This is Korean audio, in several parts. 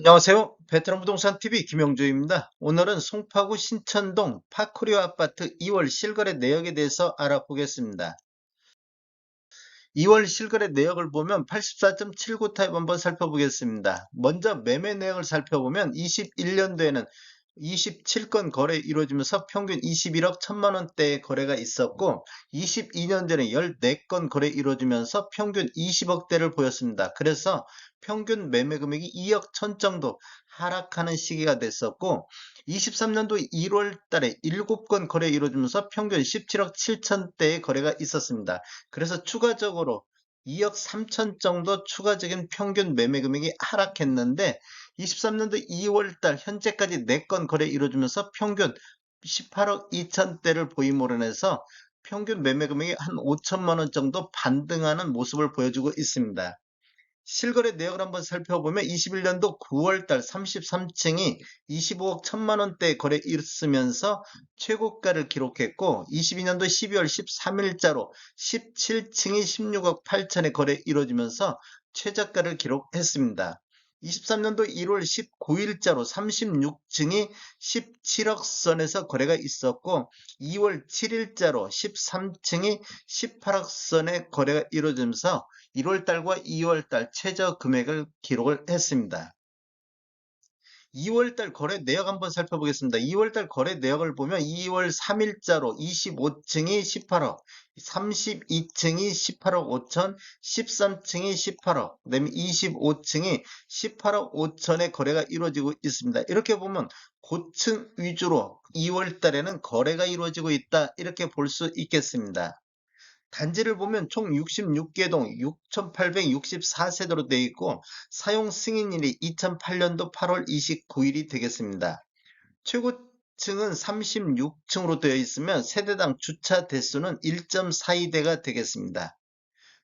안녕하세요. 베트남 부동산 TV 김영조입니다. 오늘은 송파구 신천동 파코리오 아파트 2월 실거래 내역에 대해서 알아보겠습니다. 2월 실거래 내역을 보면 84.79 타입 한번 살펴보겠습니다. 먼저 매매 내역을 살펴보면 21년도에는 27건 거래 이루어지면서 평균 21억 1천만 원대의 거래가 있었고 22년도에는 14건 거래 이루어지면서 평균 20억대를 보였습니다. 그래서 평균 매매 금액이 2억 1천 정도 하락하는 시기가 됐었고 23년도 1월 달에 7건 거래 이루어지면서 평균 17억 7천대의 거래가 있었습니다. 그래서 추가적으로 2억 3천 정도 추가적인 평균 매매 금액이 하락했는데 23년도 2월 달 현재까지 4건 거래 이루어지면서 평균 18억 2천대를 보임으로 인해서 평균 매매 금액이 한 5천만 원 정도 반등하는 모습을 보여주고 있습니다. 실거래 내역을 한번 살펴보면 21년도 9월달 33층이 25억 1천만 원대 거래 있으면서 최고가를 기록했고 22년도 12월 13일자로 17층이 16억 8천에 거래 이루어지면서 최저가를 기록했습니다. 23년도 1월 19일자로 36층이 17억 선에서 거래가 있었고 2월 7일자로 13층이 18억 선에 거래가 이루어지면서 1월 달과 2월 달 최저 금액을 기록을 했습니다. 2월 달 거래 내역 한번 살펴보겠습니다. 2월 달 거래 내역을 보면 2월 3일자로 25층이 18억, 32층이 18억 5천, 13층이 18억, 그다음에 25층이 18억 5천의 거래가 이루어지고 있습니다. 이렇게 보면 고층 위주로 2월 달에는 거래가 이루어지고 있다. 이렇게 볼 수 있겠습니다. 단지를 보면 총 66개 동 6,864세대로 되어 있고 사용 승인일이 2008년도 8월 29일이 되겠습니다. 최고층은 36층으로 되어 있으면 세대당 주차 대수는 1.42대가 되겠습니다.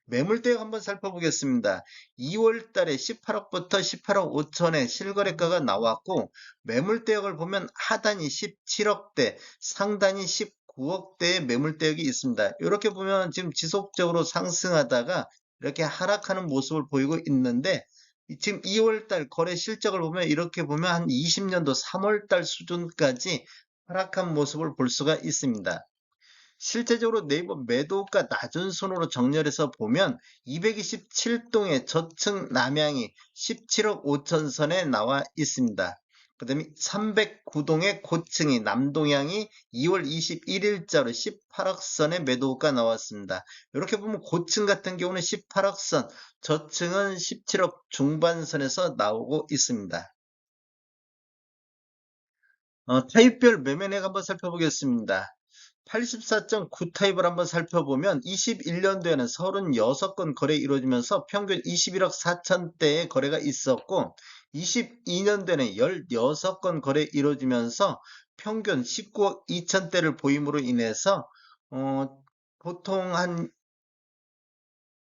매물대역 한번 살펴보겠습니다. 2월 달에 18억부터 18억 5천의 실거래가가 나왔고 매물대역을 보면 하단이 17억대, 상단이 19억대의 매물대역이 있습니다. 이렇게 보면 지금 지속적으로 상승하다가 이렇게 하락하는 모습을 보이고 있는데 지금 2월 달 거래 실적을 보면 이렇게 보면 한 20년도 3월 달 수준까지 하락한 모습을 볼 수가 있습니다. 실제적으로 네이버 매도가 낮은 순으로 정렬해서 보면 227동의 저층 남향이 17억 5천 선에 나와 있습니다. 그 다음에 309동의 고층이 남동향이 2월 21일자로 18억 선의 매도가 나왔습니다. 이렇게 보면 고층 같은 경우는 18억 선, 저층은 17억 중반선에서 나오고 있습니다. 타입별 매매액 한번 살펴보겠습니다. 84.9 타입을 한번 살펴보면 21년도에는 36건 거래 이루어지면서 평균 21억 4천대의 거래가 있었고 22년도에는 16건 거래 이루어지면서 평균 19억 2천대를 보임으로 인해서 어, 보통 한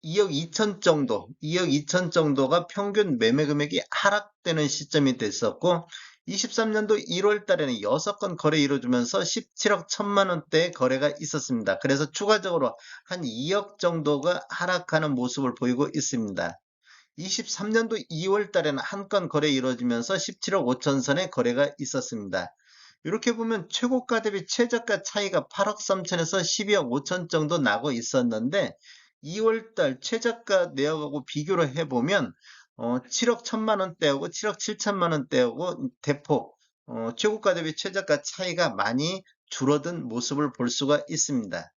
2억 2천 정도, 2억 2천 정도가 평균 매매 금액이 하락되는 시점이 됐었고 23년도 1월 달에는 6건 거래 이루어지면서 17억 1천만 원대의 거래가 있었습니다. 그래서 추가적으로 한 2억 정도가 하락하는 모습을 보이고 있습니다. 23년도 2월 달에는 한 건 거래 이루어지면서 17억 5천 선의 거래가 있었습니다. 이렇게 보면 최고가 대비 최저가 차이가 8억 3천에서 12억 5천 정도 나고 있었는데 2월달 최저가 내역하고 비교를 해보면 7억 1천만 원대하고 7억 7천만 원대하고 대폭 최고가 대비 최저가 차이가 많이 줄어든 모습을 볼 수가 있습니다.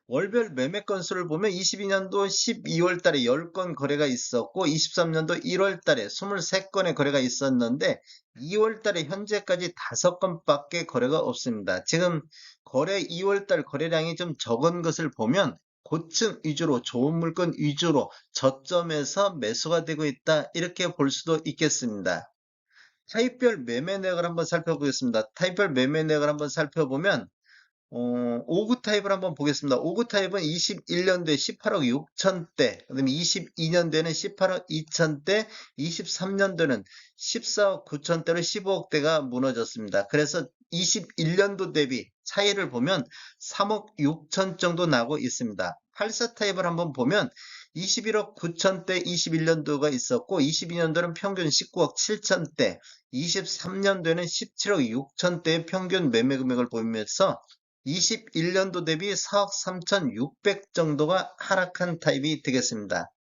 월별 매매 건수를 보면 22년도 12월 달에 10건 거래가 있었고 23년도 1월 달에 23건의 거래가 있었는데 2월 달에 현재까지 5건밖에 거래가 없습니다. 지금 거래 2월 달 거래량이 좀 적은 것을 보면 고층 위주로 좋은 물건 위주로 저점에서 매수가 되고 있다 이렇게 볼 수도 있겠습니다. 타입별 매매 내역을 한번 살펴보겠습니다. 타입별 매매 내역을 한번 살펴보면 5구 타입을 한번 보겠습니다. 5구 타입은 21년도에 18억 6천대, 그다음에 22년도에는 18억 2천대, 23년도는 14억 9천대로 15억대가 무너졌습니다. 그래서 21년도 대비 차이를 보면 3억 6천 정도 나고 있습니다. 84 타입을 한번 보면 21억 9천대 21년도가 있었고 22년도는 평균 19억 7천대, 23년도에는 17억 6천대의 평균 매매 금액을 보이면서 21년도 대비 4억 3,600 정도가 하락한 타입이 되겠습니다.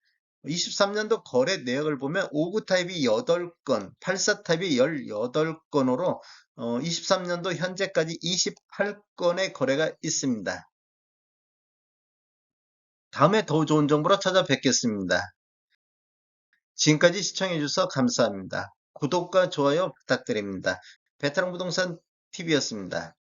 23년도 거래 내역을 보면 5구 타입이 8건, 84 타입이 18건으로 23년도 현재까지 28건의 거래가 있습니다. 다음에 더 좋은 정보로 찾아뵙겠습니다. 지금까지 시청해주셔서 감사합니다. 구독과 좋아요 부탁드립니다. 베테랑 부동산 TV였습니다.